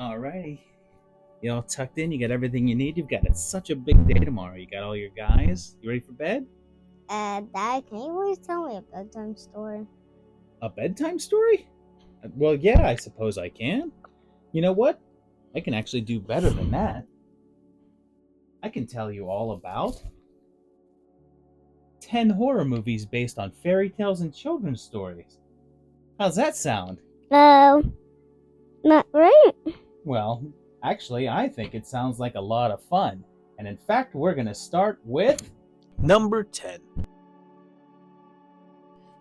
Alrighty. You all tucked in? You got everything you need? You've got such a big day tomorrow. You got all your guys? You ready for bed? Dad, can you always tell me a bedtime story? A bedtime story? Well, yeah, I suppose I can. You know what? I can actually do better than that. I can tell you all about 10 horror movies based on fairy tales and children's stories. How's that sound? No, not right. Well, actually, I think it sounds like a lot of fun. And in fact, we're going to start with number 10.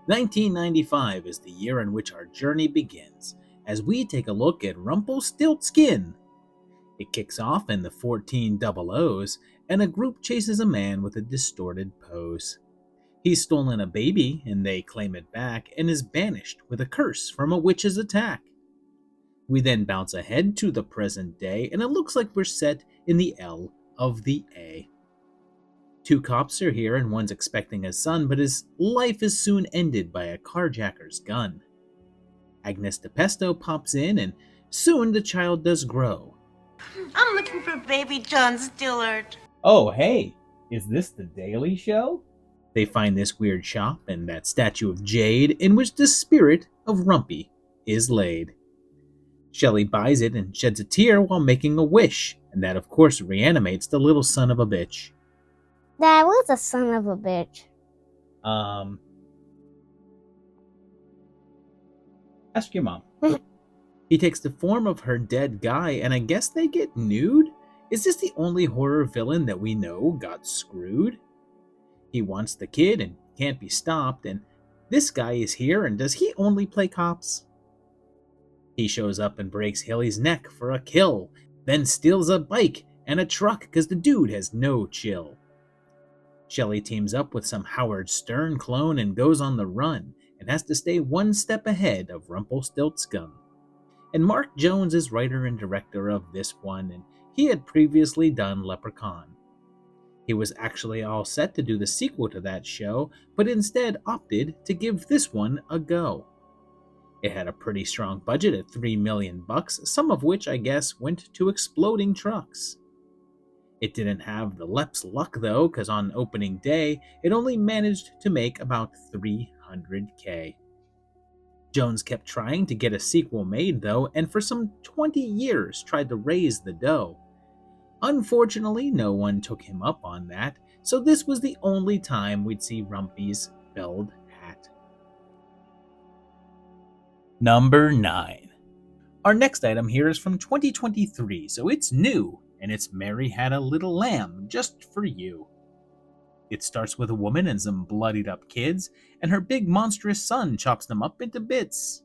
1995 is the year in which our journey begins, as we take a look at Rumpelstiltskin. It kicks off in the 14 double O's, and a group chases a man with a distorted pose. He's stolen a baby, and they claim it back, and is banished with a curse from a witch's attack. We then bounce ahead to the present day, and it looks like we're set in the L of the A. Two cops are here, and one's expecting a son, but his life is soon ended by a carjacker's gun. Agnes DePesto pops in, and soon the child does grow. I'm looking for baby John Stillard. Oh, hey, is this the Daily Show? They find this weird shop and that statue of jade in which the spirit of Rumpy is laid. Shelley buys it and sheds a tear while making a wish, and that of course reanimates the little son of a bitch. Dad, what's a son of a bitch? Ask your mom. He takes the form of her dead guy, and I guess they get nude? Is this the only horror villain that we know got screwed? He wants the kid and can't be stopped, and this guy is here, and does he only play cops? He shows up and breaks Haley's neck for a kill, then steals a bike and a truck because the dude has no chill. Shelley teams up with some Howard Stern clone and goes on the run, and has to stay one step ahead of Rumpelstiltskin. And Mark Jones is writer and director of this one, and he had previously done Leprechaun. He was actually all set to do the sequel to that show, but instead opted to give this one a go. It had a pretty strong budget at $3 million, some of which I guess went to exploding trucks. It didn't have the Lep's luck though, because on opening day, it only managed to make about $300K. Jones kept trying to get a sequel made though, and for some 20 years tried to raise the dough. Unfortunately, no one took him up on that, so this was the only time we'd see Rumpy's felled hat. Number 9. Our next item here is from 2023, so it's new, and it's Mary Had a Little Lamb just for you. It starts with a woman and some bloodied up kids, and her big monstrous son chops them up into bits.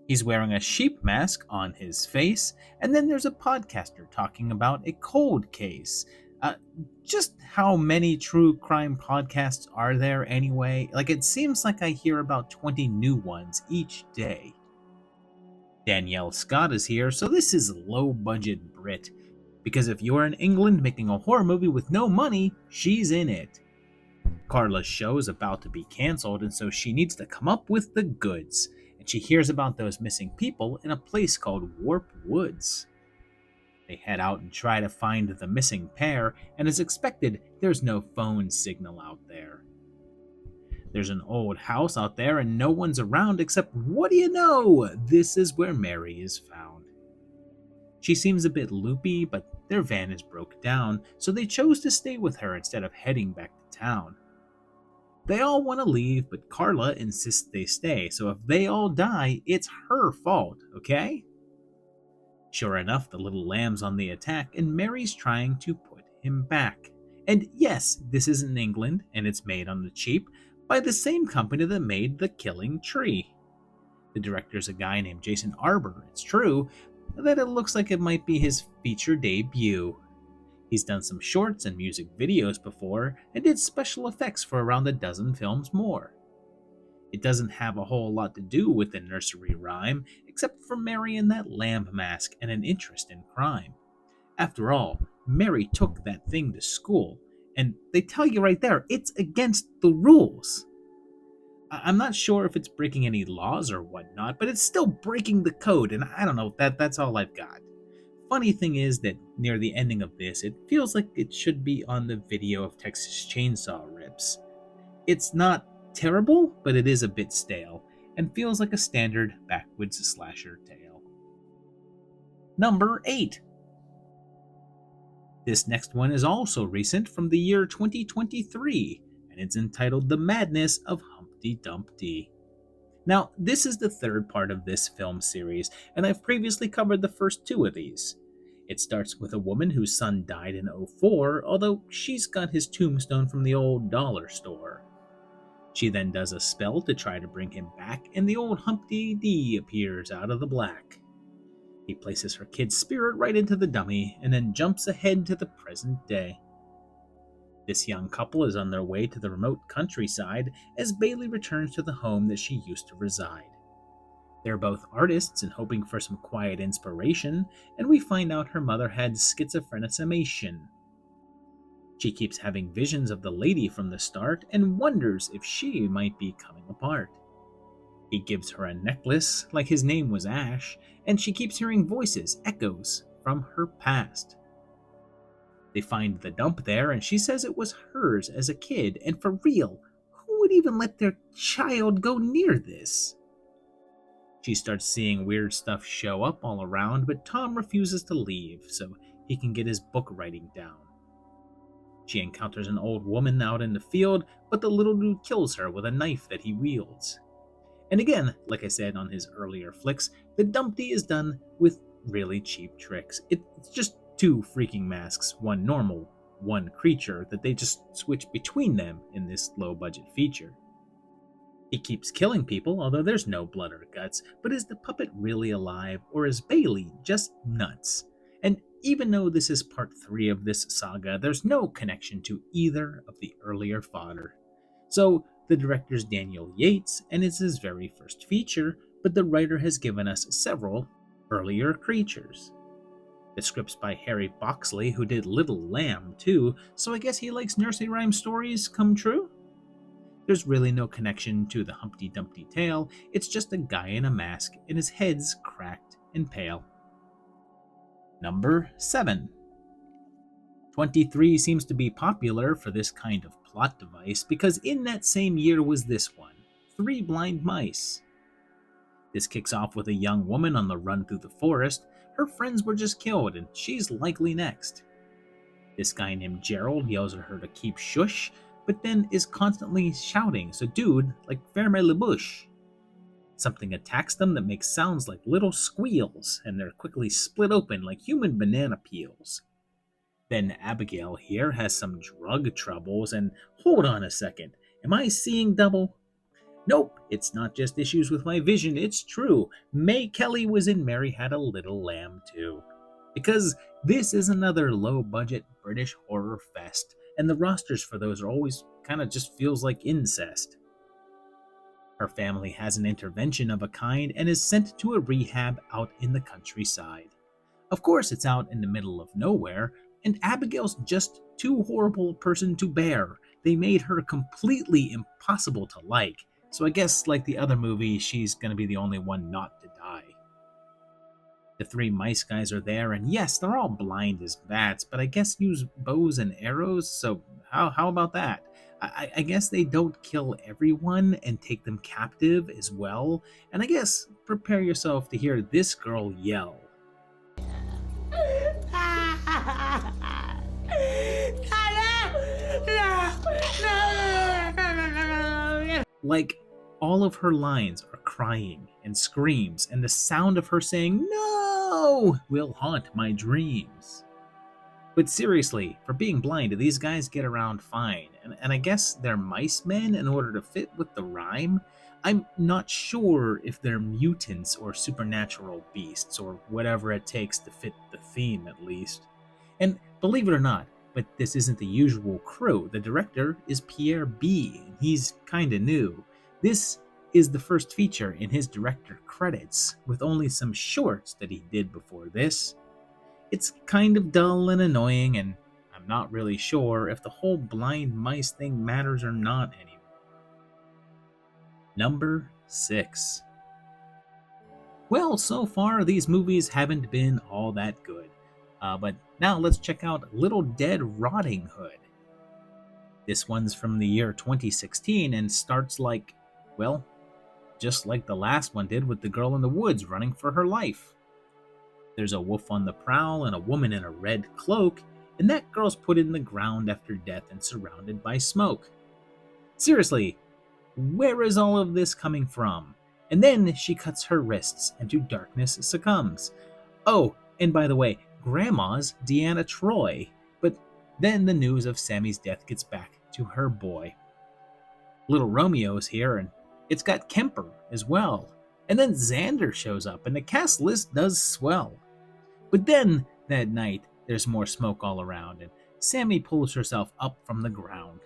He's wearing a sheep mask on his face, and then there's a podcaster talking about a cold case. Just how many true crime podcasts are there anyway? It seems like I hear about 20 new ones each day. Danielle Scott is here, so this is low-budget Brit. Because if you're in England making a horror movie with no money, she's in it. Carla's show is about to be cancelled, and so she needs to come up with the goods. And she hears about those missing people in a place called Warp Woods. They head out and try to find the missing pair, and as expected, there's no phone signal out there. There's an old house out there and no one's around except, what do you know? This is where Mary is found. She seems a bit loopy, but their van is broke down, so they chose to stay with her instead of heading back to town. They all want to leave, but Carla insists they stay, so if they all die, it's her fault, okay? Sure enough, the little lamb's on the attack, and Mary's trying to put him back. And yes, this is in England, and it's made on the cheap, by the same company that made The Killing Tree. The director's a guy named Jason Arbor, it's true, that it looks like it might be his feature debut. He's done some shorts and music videos before, and did special effects for around a dozen films more. It doesn't have a whole lot to do with the nursery rhyme, except for Mary and that lamb mask and an interest in crime. After all, Mary took that thing to school, and they tell you right there, it's against the rules. I'm not sure if it's breaking any laws or whatnot, but it's still breaking the code, and I don't know, that's all I've got. funny thing is that near the ending of this, it feels like it should be on the video of Texas Chainsaw rips. It's not terrible, but it is a bit stale, and feels like a standard backwoods slasher tale. Number 8. This next one is also recent, from the year 2023, and it's entitled The Madness of Humpty Dumpty. Now, this is the third part of this film series, and I've previously covered the first 2 of these. It starts with a woman whose son died in '04, although she's got his tombstone from the old dollar store. She then does a spell to try to bring him back, and the old Humpty D appears out of the black. He places her kid's spirit right into the dummy, and then jumps ahead to the present day. This young couple is on their way to the remote countryside as Bailey returns to the home that she used to reside. They're both artists and hoping for some quiet inspiration, and we find out her mother had schizophrenicism. She keeps having visions of the lady from the start and wonders if she might be coming apart. He gives her a necklace like his name was Ash, and she keeps hearing voices, echoes from her past. They find the dump there, and she says it was hers as a kid, and for real, who would even let their child go near this? She starts seeing weird stuff show up all around, but Tom refuses to leave so he can get his book writing down. She encounters an old woman out in the field, but the little dude kills her with a knife that he wields. And again, like I said on his earlier flicks, the Dumpty is done with really cheap tricks. It's just 2 freaking masks, one normal, one creature, that they just switch between them in this low-budget feature. He keeps killing people, although there's no blood or guts, but is the puppet really alive, or is Bailey just nuts? And even though this is part 3 of this saga, there's no connection to either of the earlier fodder. So, the director's Daniel Yates, and it's his very first feature, but the writer has given us several earlier creatures. The script's by Harry Boxley, who did Little Lamb too, so I guess he likes nursery rhyme stories come true? There's really no connection to the Humpty Dumpty tale, it's just a guy in a mask and his head's cracked and pale. Number 7. 23 seems to be popular for this kind of plot device because in that same year was this one, 3 Blind Mice. This kicks off with a young woman on the run through the forest. Her friends were just killed and she's likely next. This guy named Gerald yells at her to keep shush, but then is constantly shouting, so dude, like ferme le bouche. Something attacks them that makes sounds like little squeals, and they're quickly split open like human banana peels. Then Abigail here has some drug troubles, and hold on a second, am I seeing double? Nope, it's not just issues with my vision, it's true. May Kelly was in Mary Had a Little Lamb too. Because this is another low-budget British horror fest, and the rosters for those are always kind of just feels like incest. Her family has an intervention of a kind and is sent to a rehab out in the countryside. Of course, it's out in the middle of nowhere, and Abigail's just too horrible a person to bear. They made her completely impossible to like, so I guess like the other movie, she's gonna be the only one not to die. The 3 mice guys are there, and yes, they're all blind as bats, but I guess use bows and arrows, so how about that? I guess they don't kill everyone and take them captive as well, and I guess prepare yourself to hear this girl yell. Like, all of her lines are crying and screams, and the sound of her saying "No" will haunt my dreams. But seriously, for being blind, these guys get around fine, and I guess they're mice men in order to fit with the rhyme. I'm not sure if they're mutants or supernatural beasts, or whatever it takes to fit the theme at least. And believe it or not, but this isn't the usual crew. The director is Pierre B., and he's kinda new. This is the first feature in his director credits, with only some shorts that he did before this. It's kind of dull and annoying, and I'm not really sure if the whole blind mice thing matters or not anymore. Number 6. Well, so far these movies haven't been all that good, But now let's check out Little Dead Rotting Hood. This one's from the year 2016 and starts like, well, just like the last one did with the girl in the woods running for her life. There's a wolf on the prowl and a woman in a red cloak, and that girl's put in the ground after death and surrounded by smoke. Seriously, where is all of this coming from? And then she cuts her wrists and to darkness succumbs. Oh, and by the way, Grandma's Deanna Troy. But then the news of Sammy's death gets back to her boy. Little Romeo's here, and it's got Kemper as well. And then Xander shows up, and the cast list does swell. But then, that night, there's more smoke all around, and Sammy pulls herself up from the ground.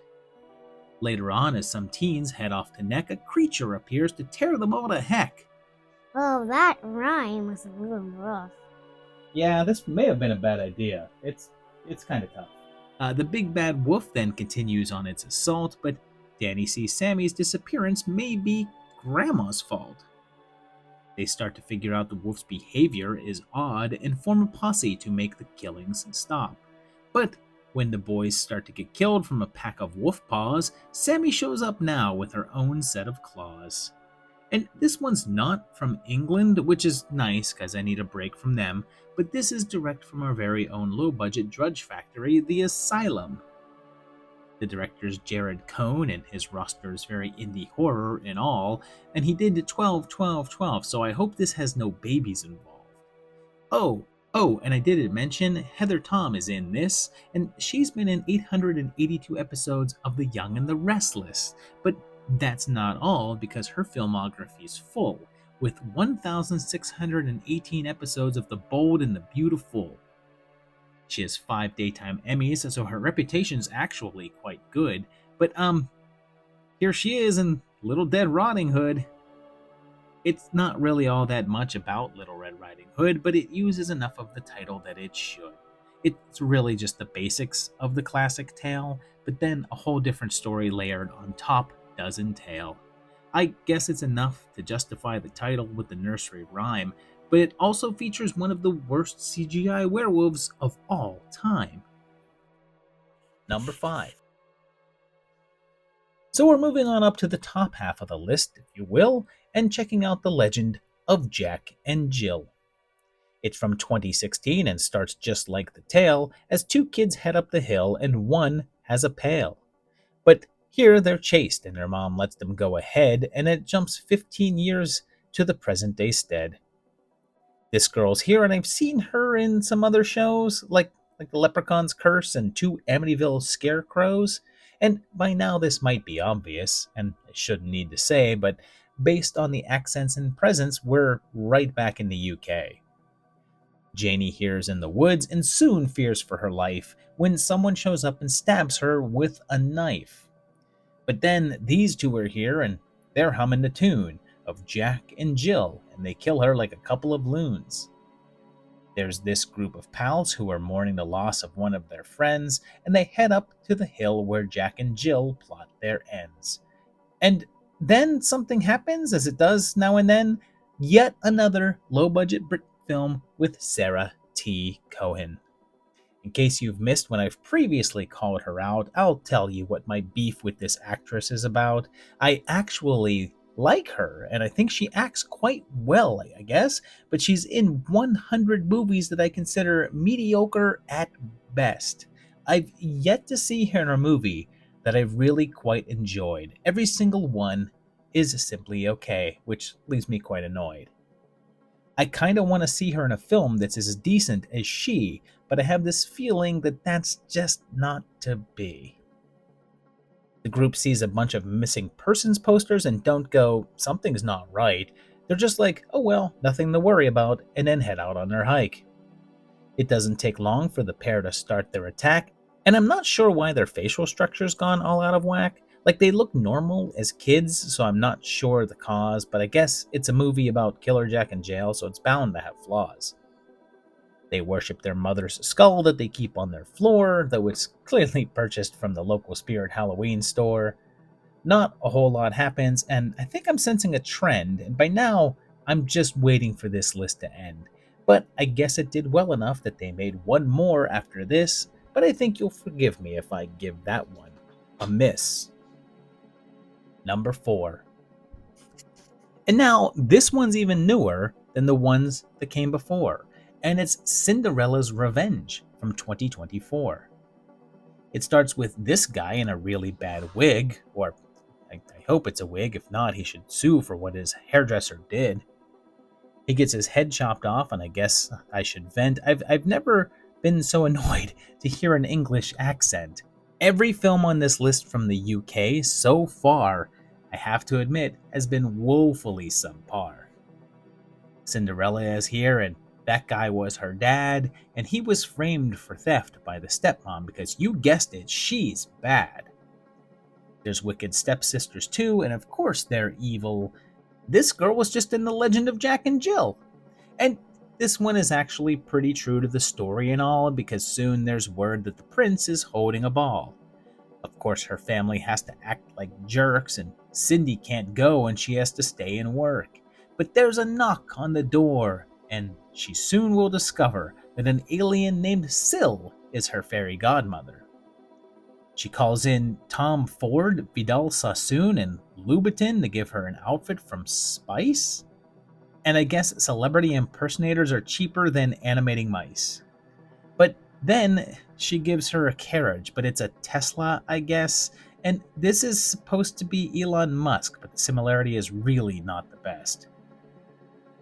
Later on, as some teens head off to Neck, a creature appears to tear them all to heck. Well, that rhyme was a little rough. Yeah, this may have been a bad idea. It's kind of tough. The big bad wolf then continues on its assault, but Danny sees Sammy's disappearance may be Grandma's fault. They start to figure out the wolf's behavior is odd and form a posse to make the killings stop. But when the boys start to get killed from a pack of wolf paws, Sammy shows up now with her own set of claws. And this one's not from England, which is nice because I need a break from them, but this is direct from our very own low-budget drudge factory, The Asylum. The director's Jared Cohn, and his roster is very indie horror in all, and he did 12, 12, 12, so I hope this has no babies involved. Oh, and I didn't mention Heather Tom is in this, and she's been in 882 episodes of The Young and the Restless, but that's not all because her filmography is full, with 1,618 episodes of The Bold and the Beautiful. She has 5 daytime Emmys, so her reputation's actually quite good, but here she is in Little Dead Rotting Hood. It's not really all that much about Little Red Riding Hood, but it uses enough of the title that it should. It's really just the basics of the classic tale, but then a whole different story layered on top does entail. I guess it's enough to justify the title with the nursery rhyme, but it also features one of the worst CGI werewolves of all time. Number 5. So we're moving on up to the top half of the list, if you will, and checking out The Legend of Jack and Jill. It's from 2016 and starts just like the tale, as 2 kids head up the hill and one has a pail. But here they're chased and their mom lets them go ahead, and it jumps 15 years to the present day stead. This girl's here, and I've seen her in some other shows, like The Leprechaun's Curse and 2 Amityville Scarecrows, and by now this might be obvious, and I shouldn't need to say, but based on the accents and presence, we're right back in the UK. Janie hears in the woods and soon fears for her life when someone shows up and stabs her with a knife. But then these 2 are here, and they're humming the tune of Jack and Jill, and they kill her like a couple of loons. There's this group of pals who are mourning the loss of one of their friends, and they head up to the hill where Jack and Jill plot their ends. And then something happens, as it does now and then. Yet another low-budget Brit film with Sarah T. Cohen. In case you've missed when I've previously called her out, I'll tell you what my beef with this actress is about. I actually like her, and I think she acts quite well, I guess, but she's in 100 movies that I consider mediocre at best. I've yet to see her in a movie that I've really quite enjoyed. Every single one is simply okay, which leaves me quite annoyed. I kind of want to see her in a film that's as decent as she, but I have this feeling that that's just not to be. The group sees a bunch of missing persons posters and don't go, something's not right. They're just like, oh well, nothing to worry about, and then head out on their hike. It doesn't take long for the pair to start their attack, and I'm not sure why their facial structure's gone all out of whack. Like, they look normal as kids, so I'm not sure the cause, but I guess it's a movie about Killer Jack in jail, so it's bound to have flaws. They worship their mother's skull that they keep on their floor, though it's clearly purchased from the local Spirit Halloween store. Not a whole lot happens, and I think I'm sensing a trend, and by now, I'm just waiting for this list to end. But I guess it did well enough that they made one more after this, but I think you'll forgive me if I give that one a miss. Number 4. And now, this one's even newer than the ones that came before, and it's Cinderella's Revenge from 2024. It starts with this guy in a really bad wig, or I hope it's a wig. If not, he should sue for what his hairdresser did. He gets his head chopped off, and I guess I should vent. I've never been so annoyed to hear an English accent. Every film on this list from the UK so far, I have to admit, has been woefully subpar. Cinderella is here, and that guy was her dad, and he was framed for theft by the stepmom because you guessed it, she's bad. There's wicked stepsisters too, and of course they're evil. This girl was just in The Legend of Jack and Jill. And this one is actually pretty true to the story and all, because soon there's word that the prince is holding a ball. Of course, her family has to act like jerks, and Cindy can't go and she has to stay and work. But there's a knock on the door, and she soon will discover that an alien named Syl is her fairy godmother. She calls in Tom Ford, Vidal Sassoon, and Louboutin to give her an outfit from Spice. And I guess celebrity impersonators are cheaper than animating mice. But then she gives her a carriage, but it's a Tesla, I guess. And this is supposed to be Elon Musk, but the similarity is really not the best.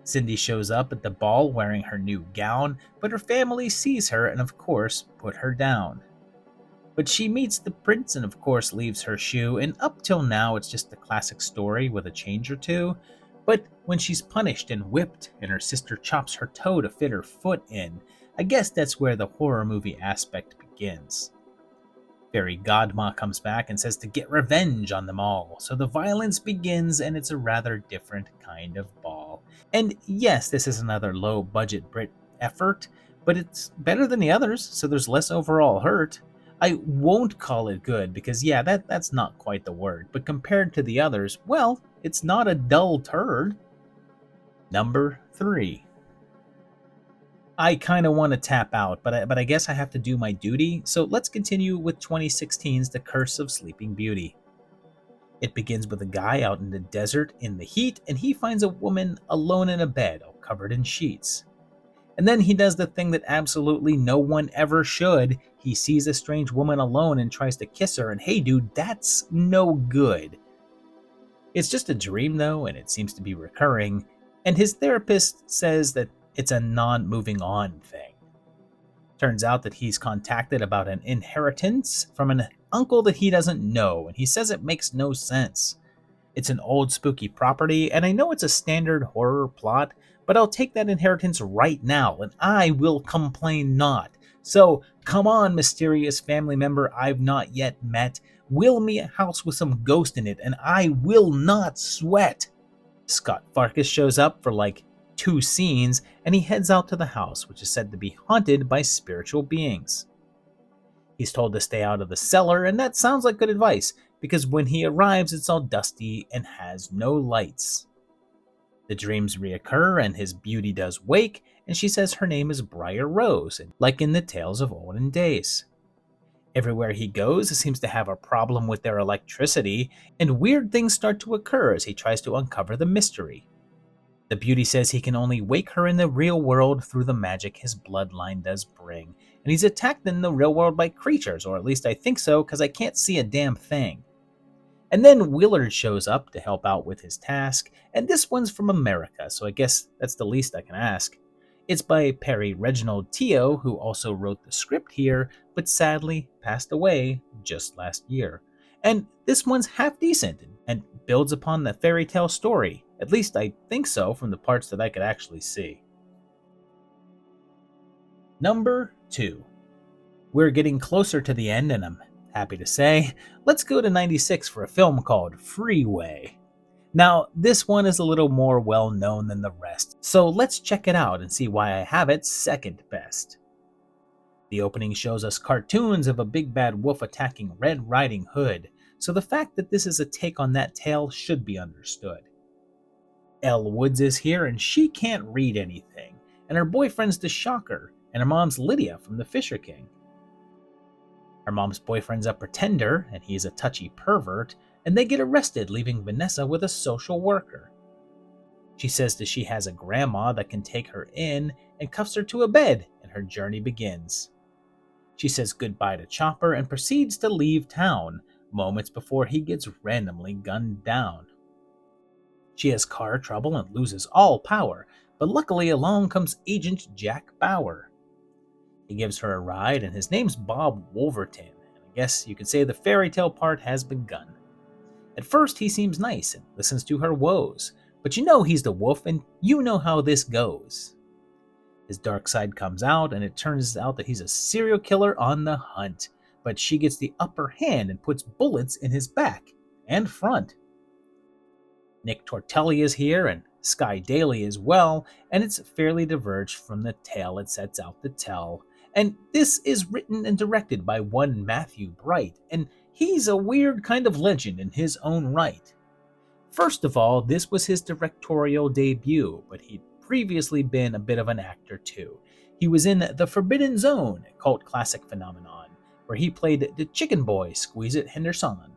Cindy shows up at the ball wearing her new gown, but her family sees her and of course put her down. But she meets the prince and of course leaves her shoe, and up till now it's just the classic story with a change or two. But when she's punished and whipped and her sister chops her toe to fit her foot in, I guess that's where the horror movie aspect begins. Fairy Godma comes back and says to get revenge on them all, so the violence begins and it's a rather different kind of ball. And yes, this is another low-budget Brit effort, but it's better than the others, so there's less overall hurt. I won't call it good because, yeah, that's not quite the word, but compared to the others, well, it's not a dull turd. Number 3. I kind of want to tap out, but I guess I have to do my duty, so let's continue with 2016's The Curse of Sleeping Beauty. It begins with a guy out in the desert in the heat, and he finds a woman alone in a bed, all covered in sheets. And then he does the thing that absolutely no one ever should. He sees a strange woman alone and tries to kiss her, and hey dude, that's no good. It's just a dream though, and it seems to be recurring, and his therapist says that it's a non-moving on thing. Turns out that he's contacted about an inheritance from an uncle that he doesn't know, and he says it makes no sense. It's an old spooky property, and I know it's a standard horror plot, but I'll take that inheritance right now, and I will complain not. So, come on, mysterious family member I've not yet met, will me a house with some ghost in it, and I will not sweat. Scott Farkas shows up for like 2 scenes, and he heads out to the house, which is said to be haunted by spiritual beings. He's told to stay out of the cellar, and that sounds like good advice, because when he arrives it's all dusty and has no lights. The dreams reoccur, and his beauty does wake, and she says her name is Briar Rose, like in the tales of olden days. Everywhere he goes, he seems to have a problem with their electricity, and weird things start to occur as he tries to uncover the mystery. The beauty says he can only wake her in the real world through the magic his bloodline does bring, and he's attacked in the real world by creatures, or at least I think so, because I can't see a damn thing. And then Willard shows up to help out with his task, and this one's from America, so I guess that's the least I can ask. It's by Perry Reginald Teo, who also wrote the script here, but sadly passed away just last year. And this one's half decent, and builds upon the fairy tale story. At least I think so from the parts that I could actually see. Number 2. We're getting closer to the end, and I'm happy to say, let's go to 96 for a film called Freeway. Now, this one is a little more well known than the rest, so let's check it out and see why I have it second best. The opening shows us cartoons of a big bad wolf attacking Red Riding Hood, so the fact that this is a take on that tale should be understood. Elle Woods is here and she can't read anything, and her boyfriend's the Shocker, and her mom's Lydia from The Fisher King. Her mom's boyfriend's a pretender, and he's a touchy pervert, and they get arrested, leaving Vanessa with a social worker. She says that she has a grandma that can take her in and cuffs her to a bed, and her journey begins. She says goodbye to Chopper and proceeds to leave town, moments before he gets randomly gunned down. She has car trouble and loses all power, but luckily along comes Agent Jack Bauer. He gives her a ride, and his name's Bob Wolverton, and I guess you could say the fairy tale part has begun. At first he seems nice and listens to her woes, but you know he's the wolf and you know how this goes. His dark side comes out, and it turns out that he's a serial killer on the hunt, but she gets the upper hand and puts bullets in his back and front. Nick Tortelli is here, and Sky Daly as well, and it's fairly diverged from the tale it sets out to tell. And this is written and directed by one Matthew Bright, and he's a weird kind of legend in his own right. First of all, this was his directorial debut, but he'd previously been a bit of an actor too. He was in The Forbidden Zone, a cult classic phenomenon, where he played the chicken boy Squeeze-It Henderson.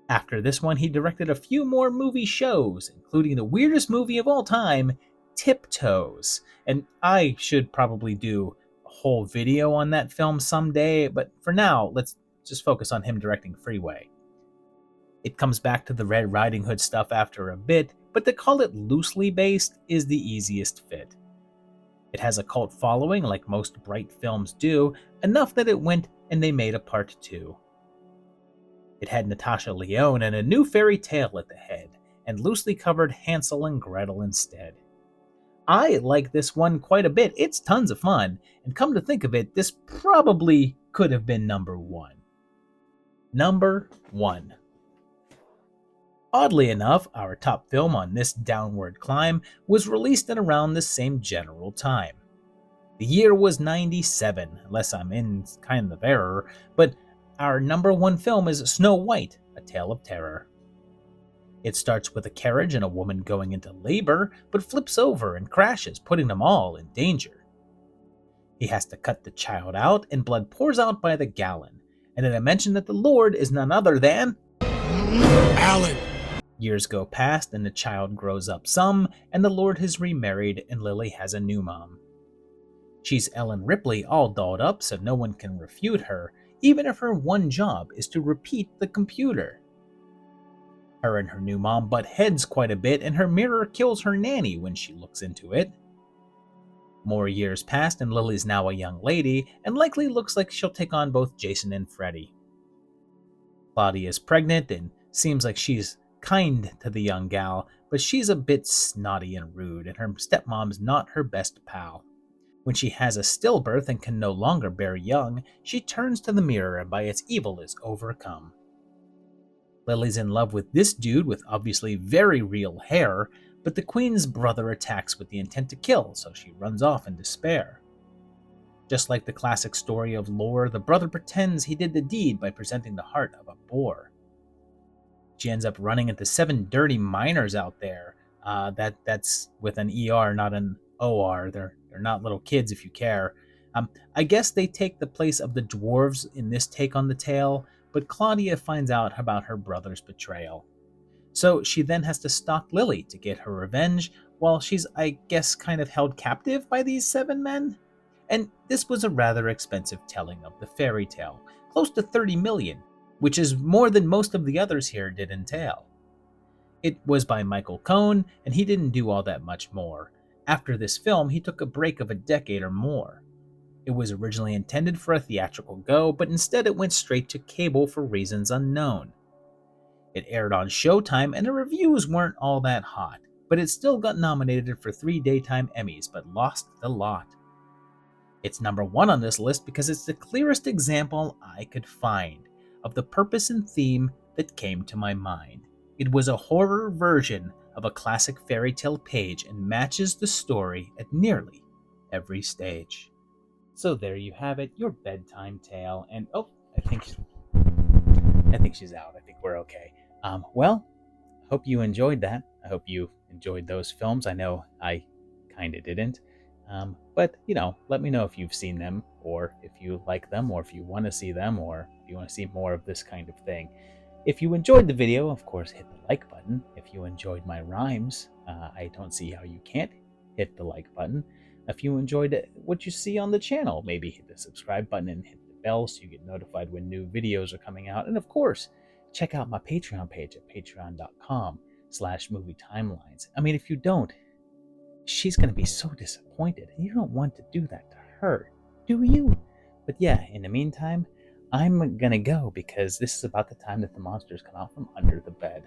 After this one, he directed a few more movie shows, including the weirdest movie of all time, Tiptoes. And I should probably do a whole video on that film someday, but for now, let's just focus on him directing Freeway. It comes back to the Red Riding Hood stuff after a bit, but to call it loosely based is the easiest fit. It has a cult following like most Bright films do, enough that it went and they made a part 2. It had Natasha Lyonne and a new fairy tale at the head, and loosely covered Hansel and Gretel instead. I like this one quite a bit. It's tons of fun, and come to think of it, this probably could have been number 1. Number 1. Oddly enough, our top film on this downward climb was released at around the same general time. The year was 97, unless I'm in kind of error, but our number 1 film is Snow White, A Tale of Terror. It starts with a carriage and a woman going into labor, but flips over and crashes, putting them all in danger. He has to cut the child out, and blood pours out by the gallon, and then I mention that the Lord is none other than Alan. Years go past, and the child grows up some, and the Lord has remarried, and Lily has a new mom. She's Ellen Ripley, all dolled up so no one can refute her, even if her one job is to repeat the computer. Her and her new mom butt heads quite a bit, and her mirror kills her nanny when she looks into it. More years passed, and Lily's now a young lady, and likely looks like she'll take on both Jason and Freddy. Claudia's pregnant, and seems like she's kind to the young gal, but she's a bit snotty and rude, and her stepmom's not her best pal. When she has a stillbirth and can no longer bear young, she turns to the mirror and by its evil is overcome. Lily's in love with this dude with obviously very real hair, but the queen's brother attacks with the intent to kill, so she runs off in despair. Just like the classic story of lore, the brother pretends he did the deed by presenting the heart of a boar. She ends up running into 7 dirty miners out there. That's with an ER, not an OR. They're not little kids if you care. I guess they take the place of the dwarves in this take on the tale, but Claudia finds out about her brother's betrayal. So she then has to stalk Lily to get her revenge, while she's, I guess, kind of held captive by these 7 men? And this was a rather expensive telling of the fairy tale, close to 30 million, which is more than most of the others here did entail. It was by Michael Cohn, and he didn't do all that much more. After this film, he took a break of a decade or more. It was originally intended for a theatrical go, but instead it went straight to cable for reasons unknown. It aired on Showtime, and the reviews weren't all that hot, but it still got nominated for 3 Daytime Emmys, but lost the lot. It's number 1 on this list because it's the clearest example I could find of the purpose and theme that came to my mind. It was a horror version of a classic fairy tale page and matches the story at nearly every stage. So there you have it, your bedtime tale. And I think she's out. I think we're okay. Well, hope you enjoyed that. I hope you enjoyed those films. I know I kind of didn't. But, let me know if you've seen them, or if you like them, or if you want to see them, or if you want to see more of this kind of thing. If you enjoyed the video, of course, hit the like button. If you enjoyed my rhymes, I don't see how you can't hit the like button. If you enjoyed what you see on the channel, maybe hit the subscribe button and hit the bell so you get notified when new videos are coming out. And of course, check out my Patreon page at patreon.com/movietimelines. I mean, if you don't, she's going to be so disappointed. You don't want to do that to her, do you? But yeah, in the meantime, I'm going to go because this is about the time that the monsters come out from under the bed.